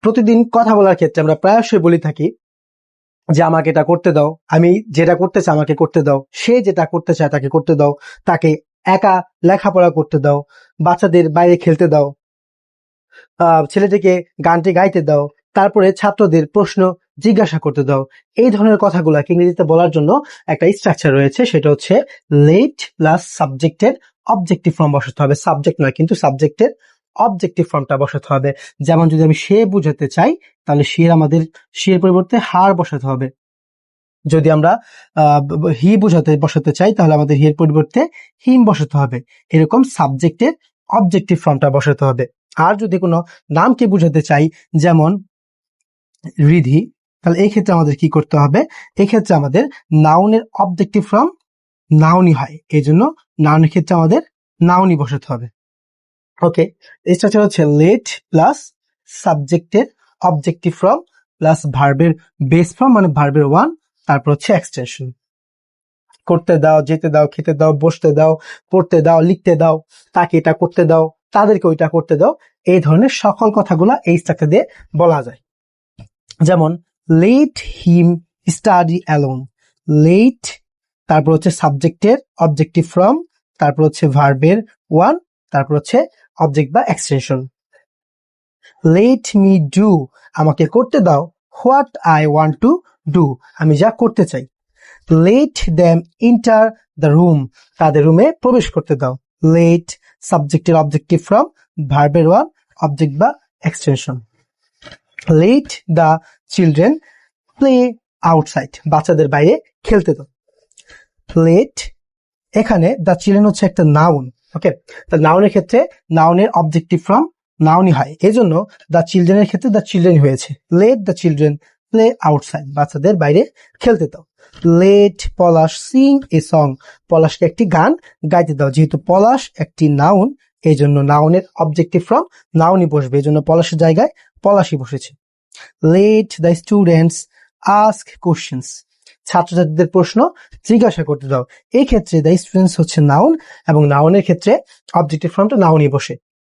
প্রতিদিন কথা বলার ক্ষেত্রে আমরা প্রায়শই বলে থাকি যে আমাকে এটা করতে দাও, আমি যেটা করতে চাই আমাকে করতে দাও, সে যেটা করতে চায় তাকে করতে দাও, তাকে একা লেখাপড়া করতে দাও, বাচ্চাদের বাইরে খেলতে দাও, ছেলেটিকে গানটি গাইতে দাও, তারপরে ছাত্রদের প্রশ্ন জিজ্ঞাসা করতে দাও। এই ধরনের কথাগুলোকে ইংরেজিতে বলার জন্য একটা স্ট্রাকচার রয়েছে, সেটা হচ্ছে লেট প্লাস সাবজেক্টের অবজেক্টিভ ফর্ম বসাতে হবে। সাবজেক্ট নয়, কিন্তু সাবজেক্টের অবজেক্টিভ ফর্মটা বসাতে হবে। যেমন যদি আমি সে বুঝাতে চাই তাহলে সে এর পরিবর্তে হার বসাতে হবে। যদি আমরা হি বসাতে চাই তাহলে আমাদের হি এর পরিবর্তে হিম বসাতে হবে। এরকম সাবজেক্টের অবজেক্টিভ ফর্মটা বসাতে হবে। আর যদি কোনো নামকে বুঝাতে চাই যেমন রিধি, তাহলে এই ক্ষেত্রে আমাদের কি করতে হবে? এক্ষেত্রে আমাদের নাউনের অবজেক্টিভ ফর্ম নাউনই হয়, এই জন্য নাউনের ক্ষেত্রে আমাদের নাউনই বসাতে হবে। ওকে, স্ট্রাকচার হচ্ছে লেট প্লাস সাবজেক্টের অবজেক্টিভ ফর্ম প্লাস ভার্বের বেস ফর্ম মানে ভার্বের ওয়ান, তারপর হচ্ছে এক্সটেনশন। করতে দাও, যেতে দাও, খেতে দাও, বসতে দাও, পড়তে দাও, লিখতে দাও, তাকে এটা করতে দাও, তাদেরকে ওইটা করতে দাও, এই ধরনের সকল কথাগুলা এই স্ট্রাকচার দিয়ে বলা যায়। যেমন let him study alone. Let, তারপর হচ্ছে সাবজেক্টের অবজেক্টিভ ফর্ম, তারপর হচ্ছে ভার্বের ওয়ান, তারপর হচ্ছে অবজেক্ট বা এক্সটেনশন। লেট মি ডু, আমাকে করতে দাও what I want to do, আমি যা করতে চাই। Let them enter the room, তাদের রুমে প্রবেশ করতে দাও। লেট সাবজেক্টের অবজেক্টিভ ফর্ম, ভার্বের ওয়ান, অবজেক্ট বা extension. Late the children play outside, বাচ্চাদের বাইরে খেলতে দাও। লেট, এখানে দ্য চিলড্রেন হচ্ছে একটা নাউন। ওকে, তো নাউনের ক্ষেত্রে নাউনের অবজেক্টিভ ফর্ম নাউনই হয়, এই জন্য দ্য চিলড্রেনের ক্ষেত্রে দ্য চিলড্রেন হয়েছে। Let the children play outside, বাচ্চাদের বাইরে খেলতে দাও। Let Palash Singh a song, পলাশকে একটি গান গাইতে দাও। যেহেতু পলাশ একটি নাউন, এই জন্য নাউনের অবজেক্টিভ ফর্ম নাউনই বসবে, এই জন্য পলাশের জায়গায় পলাশই বসেছে। Let the students ask questions, ছাত্রছাত্রীদের প্রশ্ন জিজ্ঞাসা করতে দাও। এই ক্ষেত্রে দ্য স্টুডেন্টস হচ্ছে নাউন এবং নাউনের ক্ষেত্রে অবজেক্টিভ ফর্মটা নাউনই বসে।